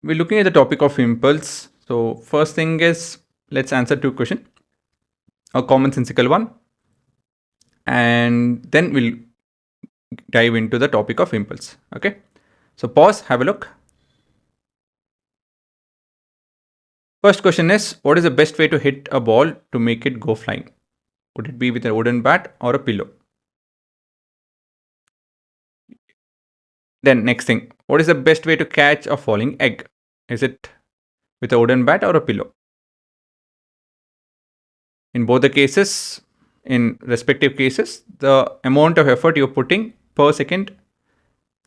We're looking at the topic of impulse. So first thing is, let's answer two questions, a commonsensical one, and then we'll dive into the topic of impulse. Okay, so pause, have a look. First question is, what is the best way to hit a ball to make it go flying? Would it be with a wooden bat or a pillow? Then next thing, what is the best way to catch a falling egg? Is it with a wooden bat or a pillow? In both the cases, in respective cases, the amount of effort you're putting per second,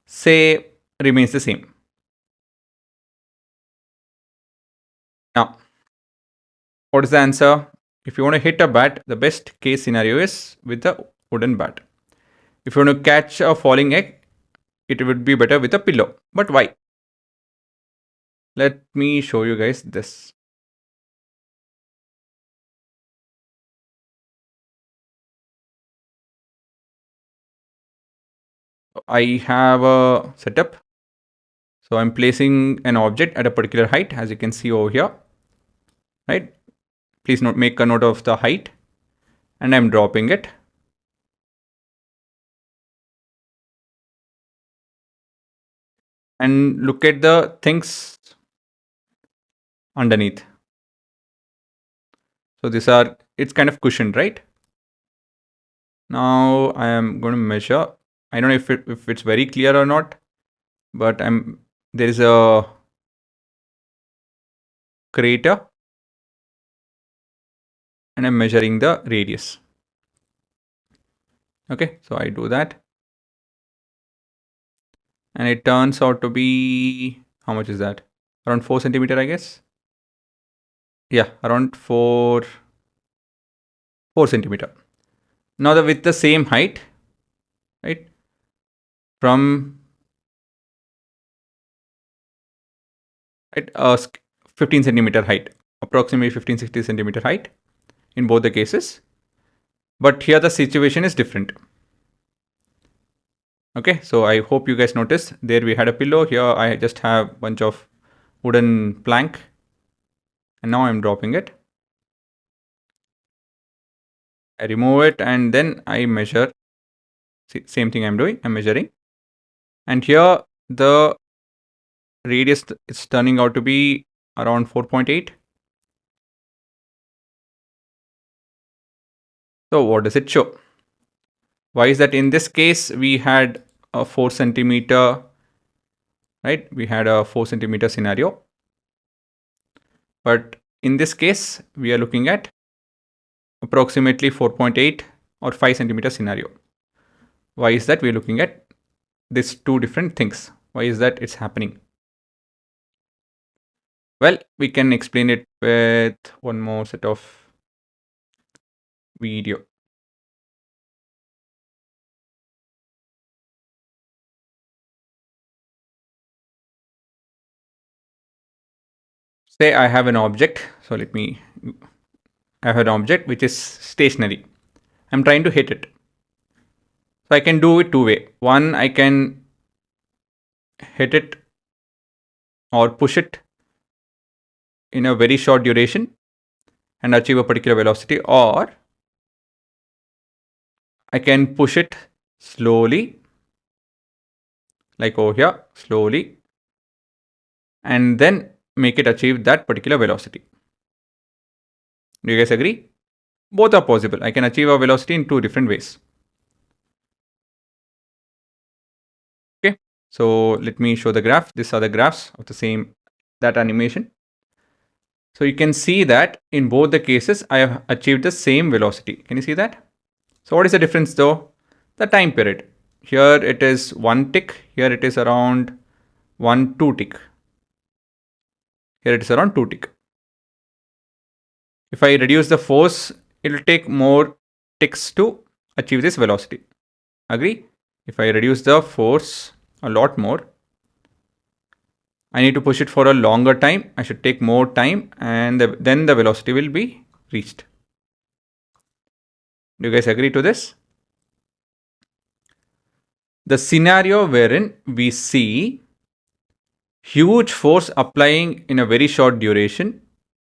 say, remains the same. Now, what is the answer? If you want to hit a bat, the best case scenario is with a wooden bat. If you want to catch a falling egg, it would be better with a pillow. But why? Let me show you guys this. I have a setup. So I'm placing an object at a particular height, as you can see over here, right? Please make a note of the height, and I'm dropping it. And look at the things underneath. So it's kind of cushioned, right? Now I am going to measure. I don't know if it's very clear or not, but there is a crater, and I'm measuring the radius. Okay, so I do that, and it turns out to be, how much is that? Around 4 centimeter, I guess. Yeah, around 4 centimeter. Now with the same height, right, from 15 centimeter height, approximately 15-16 centimeter height in both the cases. But here the situation is different. Okay, so I hope you guys noticed. There we had a pillow. Here I just have a bunch of wooden plank, and now I'm dropping it. I remove it, and then I measure. See, same thing I'm doing. I'm measuring, and here the radius is turning out to be around 4.8. So what does it show? Why is that? In this case, we had a 4 centimeter, right? We had a 4 centimeter scenario. But in this case, we are looking at approximately 4.8 or 5 centimeter scenario. Why is that? We're looking at these two different things. Why is that it's happening? Well, we can explain it with one more set of video. Say I have an object. So I have an object which is stationary. I'm trying to hit it. So I can do it two ways. One, I can hit it or push it in a very short duration and achieve a particular velocity, or I can push it slowly, like over here, slowly, and then make it achieve that particular velocity. Do you guys agree? Both are possible. I can achieve a velocity in two different ways. Okay, so let me show the graph. These are the graphs of that animation. So you can see that in both the cases, I have achieved the same velocity. Can you see that? So what is the difference though? The time period. Here it is 1 tick. Here it is around 2 tick. Here it is around 2 tick. If I reduce the force, it will take more ticks to achieve this velocity. Agree? If I reduce the force a lot more, I need to push it for a longer time. I should take more time, and then the velocity will be reached. Do you guys agree to this? The scenario wherein we see Huge force applying in a very short duration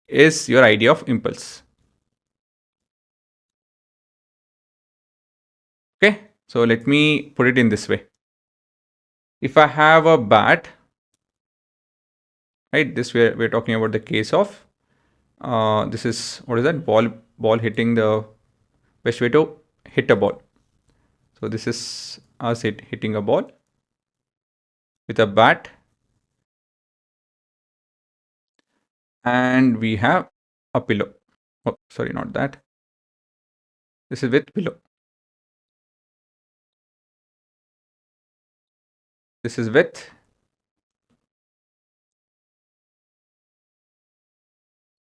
is your idea of impulse. Okay, so let me put it in this way. If I have a bat, right, this we're talking about the case of this is, what is that, ball hitting the best way to hit a ball. So this is us hitting a ball with a bat, and we have a pillow. Oh, sorry, not that. This is with pillow. This is with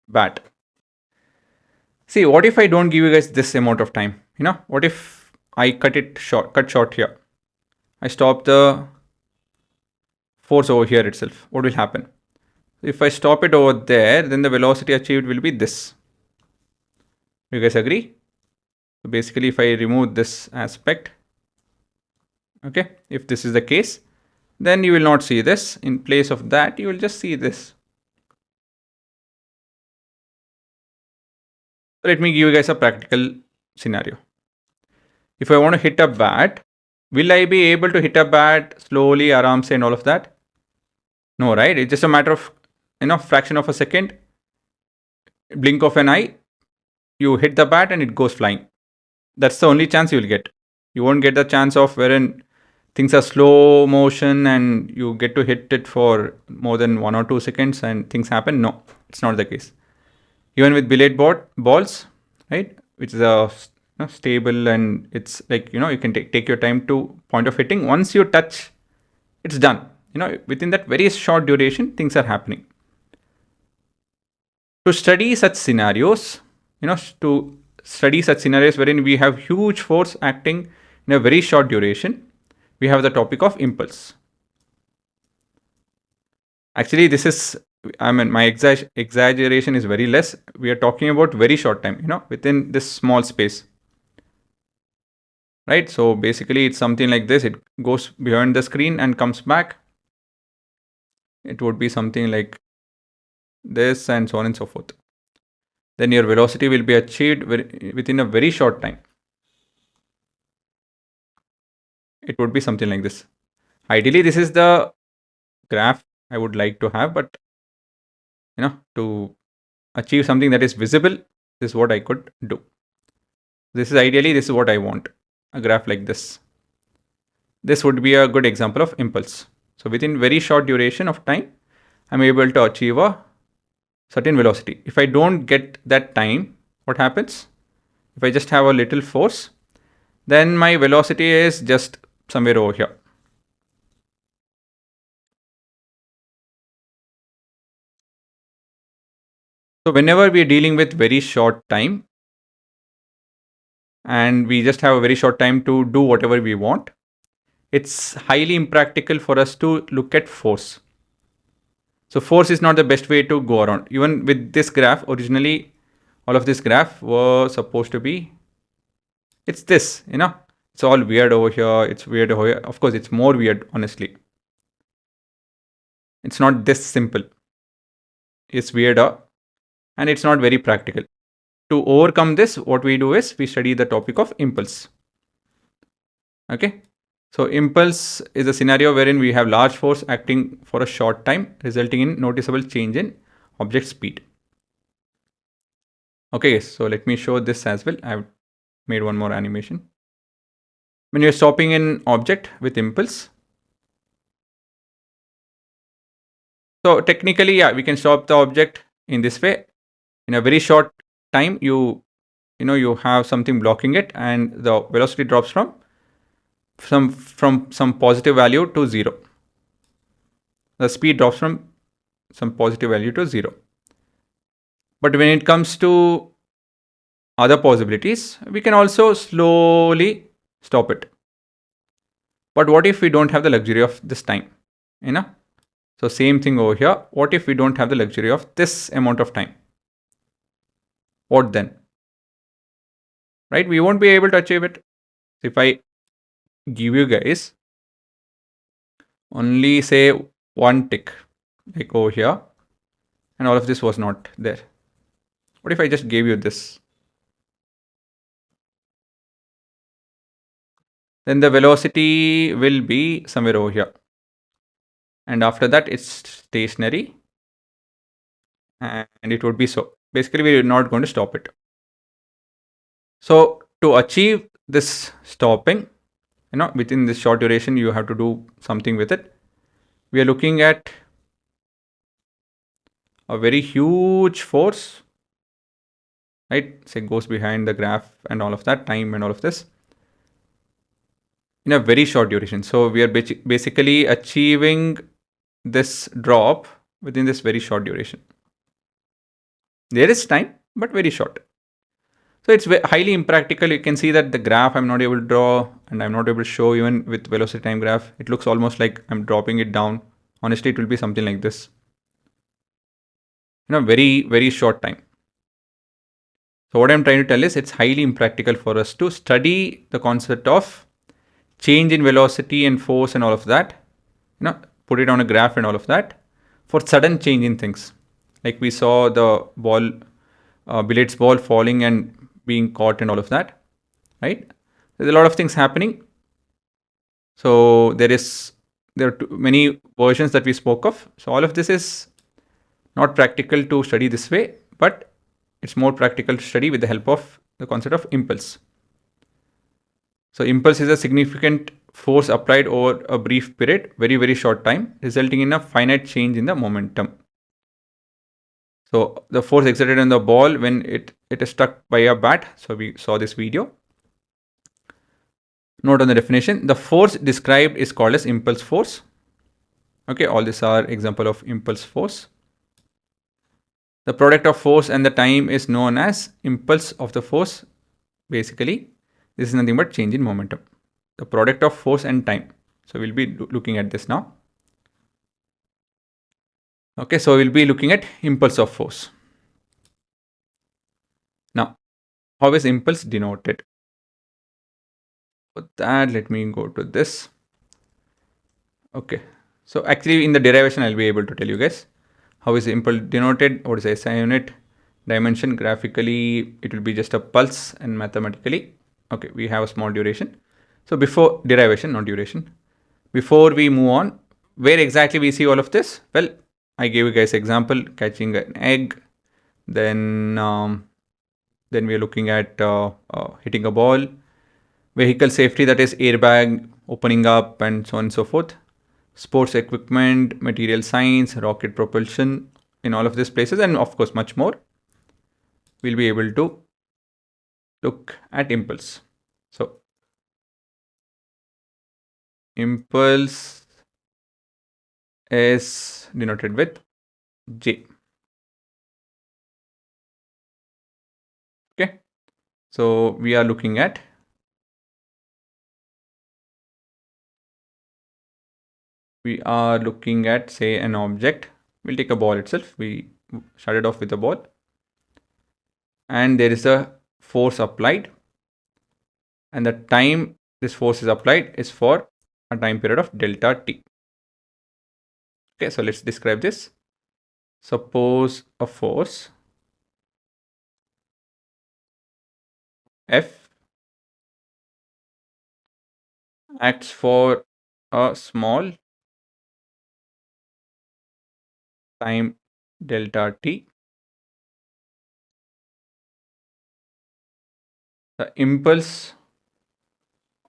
bat. See, what if I don't give you guys this amount of time? What if I cut short here? I stop the force over here itself. What will happen? If I stop it over there, then the velocity achieved will be this. You guys agree? So basically, if I remove this aspect, okay, if this is the case, then you will not see this. In place of that, you will just see this. So let me give you guys a practical scenario. If I want to hit a bat, will I be able to hit a bat slowly, aram se, and all of that? No, right? It's just a matter of, fraction of a second, blink of an eye, you hit the bat and it goes flying. That's the only chance you will get. You won't get the chance of wherein things are slow motion and you get to hit it for more than 1 or 2 seconds and things happen. No, it's not the case. Even with billiard balls, right, which is a stable, and it's like, you can take your time to point of hitting. Once you touch, it's done. Within that very short duration, things are happening. To study such scenarios, wherein we have huge force acting in a very short duration, we have the topic of impulse. Actually, this is, my exaggeration is very less. We are talking about very short time, within this small space. Right? So basically, it's something like this. It goes beyond the screen and comes back. It would be something like this, and so on and so forth. Then your velocity will be achieved within a very short time. It would be something like this. Ideally, this is the graph I would like to have, but to achieve something that is visible, this is what I could do. This is what I want, a graph like this. This would be a good example of impulse. So within very short duration of time, I'm able to achieve a certain velocity. If I don't get that time, what happens? If I just have a little force, then my velocity is just somewhere over here. So whenever we are dealing with very short time, and we just have a very short time to do whatever we want, it's highly impractical for us to look at force. So force is not the best way to go around. Even with this graph, originally, all of this graph was supposed to be, it's this, it's all weird over here. It's weird over here. Of course, it's more weird, honestly. It's not this simple. It's weirder, and it's not very practical. To overcome this, what we do is we study the topic of impulse. Okay. So impulse is a scenario wherein we have large force acting for a short time, resulting in noticeable change in object speed. Okay, so let me show this as well. I've made one more animation. When you're stopping an object with impulse, so technically, yeah, we can stop the object in this way. In a very short time, you have something blocking it, and the velocity drops from some positive value to 0. The speed drops from some positive value to 0. But when it comes to other possibilities, we can also slowly stop it. But what if we don't have the luxury of this time? So same thing over here. What if we don't have the luxury of this amount of time? What then? Right? We won't be able to achieve it. If I give you guys only say one tick, like over here, and all of this was not there. What if I just gave you this? Then the velocity will be somewhere over here. And after that, it's stationary, and it would be so. Basically, we're not going to stop it. So to achieve this stopping, within this short duration, you have to do something with it. We are looking at a very huge force, right? Say goes behind the graph and all of that, time and all of this, in a very short duration. So we are basically achieving this drop within this very short duration. There is time, but very short. So it's highly impractical. You can see that the graph I'm not able to draw, and I'm not able to show even with velocity time graph. It looks almost like I'm dropping it down. Honestly, it will be something like this. Very, very short time. So what I'm trying to tell is it's highly impractical for us to study the concept of change in velocity and force and all of that, put it on a graph and all of that for sudden change in things. Like we saw the ball, billiards ball falling and being caught and all of that, right? There's a lot of things happening. So there are many versions that we spoke of. So all of this is not practical to study this way, but it's more practical to study with the help of the concept of impulse. So impulse is a significant force applied over a brief period, very, very short time, resulting in a finite change in the momentum. So the force exerted on the ball when it is struck by a bat. So we saw this video. Note on the definition, the force described is called as impulse force. Okay, all these are example of impulse force. The product of force and the time is known as impulse of the force. Basically, this is nothing but change in momentum. The product of force and time. So we'll be looking at this now. Okay, so we'll be looking at impulse of force. Now, how is impulse denoted? For that, let me go to this. Okay, so actually in the derivation, I'll be able to tell you guys how is impulse denoted, what is SI unit, dimension, graphically, it will be just a pulse, and mathematically, okay, we have a small duration. So before derivation, not duration, before we move on, where exactly we see all of this? Well, I gave you guys example, catching an egg, then we are looking at hitting a ball, vehicle safety, that is airbag opening up, and so on and so forth, sports equipment, material science, rocket propulsion, in all of these places, and of course much more, we'll be able to look at impulse. So impulse is denoted with J. Okay, so we are looking at say an object. We'll take a ball itself. We started off with a ball, and there is a force applied, and the time this force is applied is for a time period of delta t. Okay, so let's describe this. Suppose a force F acts for a small time delta t. The impulse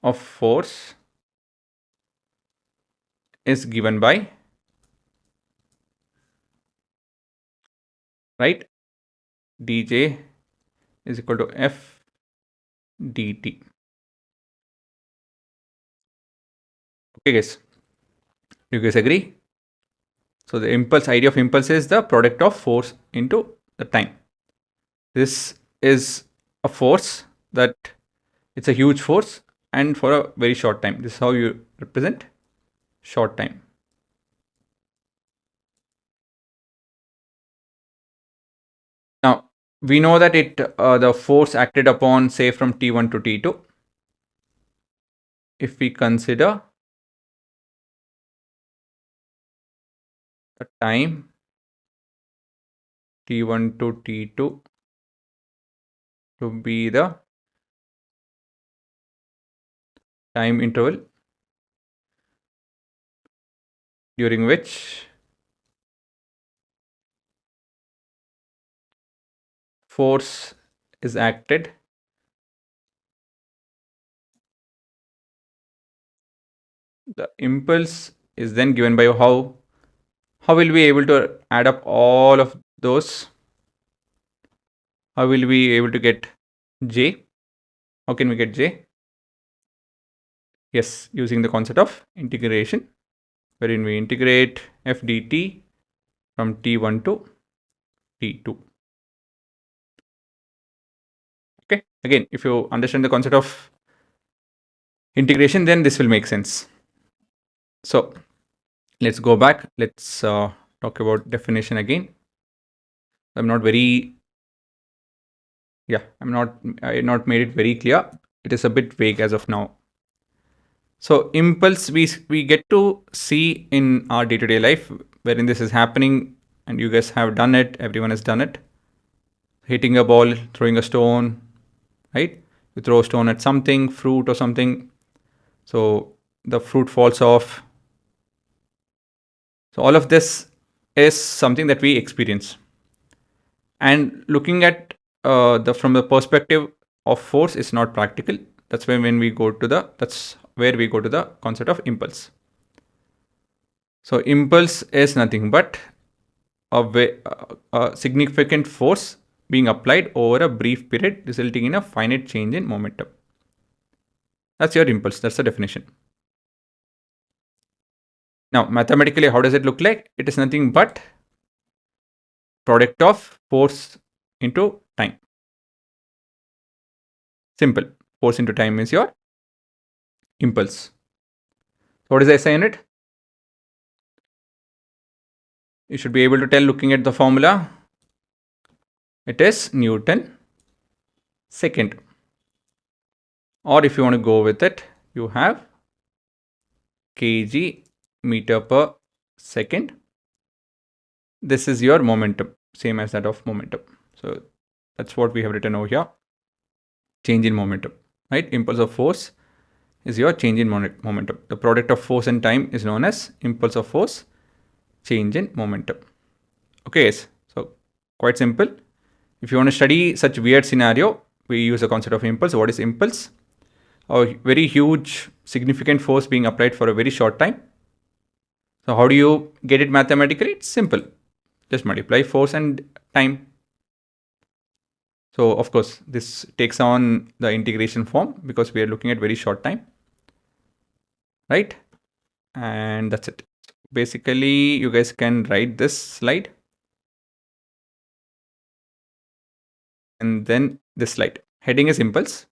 of force is given by, right, dj is equal to f dt. Okay guys, do you guys agree? So the impulse, idea of impulse is the product of force into the time. This is a force that it's a huge force and for a very short time. This is how you represent short time. Now we know that the force acted upon, say, from T1 to T2. If we consider the time t1 to t2 to be the time interval during which force is acted the impulse is then given by how will we able to add up all of those? How will we able to get j? How can we get j? Yes, using the concept of integration, wherein we integrate f dt from t1 to t2. Okay, again, if you understand the concept of integration, then this will make sense. So let's go back. Let's talk about definition again. I'm not very, I not made it very clear. It is a bit vague as of now. So impulse we get to see in our day-to-day life wherein this is happening, and you guys have done it, everyone has done it. Hitting a ball, throwing a stone, right? You throw a stone at something, fruit or something. So the fruit falls off. So all of this is something that we experience. And looking at from the perspective of force is not practical. That's where we go to the concept of impulse. So impulse is nothing but a significant force being applied over a brief period, resulting in a finite change in momentum. That's your impulse. That's the definition. Now, mathematically, how does it look like? It is nothing but product of force into time. Simple. Force into time is your impulse. So what is the SI unit? You should be able to tell looking at the formula. It is Newton second. Or if you want to go with it, you have kg meter per second. This is your momentum, same as that of momentum. So that's what we have written over here. Change in momentum, right? Impulse of force is your change in momentum. The product of force and time is known as impulse of force, change in momentum. Okay, so quite simple. If you want to study such weird scenario, we use the concept of impulse. What is impulse? A very huge, significant force being applied for a very short time. So how do you get it mathematically? It's simple. Just multiply force and time. So of course, this takes on the integration form because we are looking at very short time, right? And that's it. Basically, you guys can write this slide and then this slide. Heading is impulse.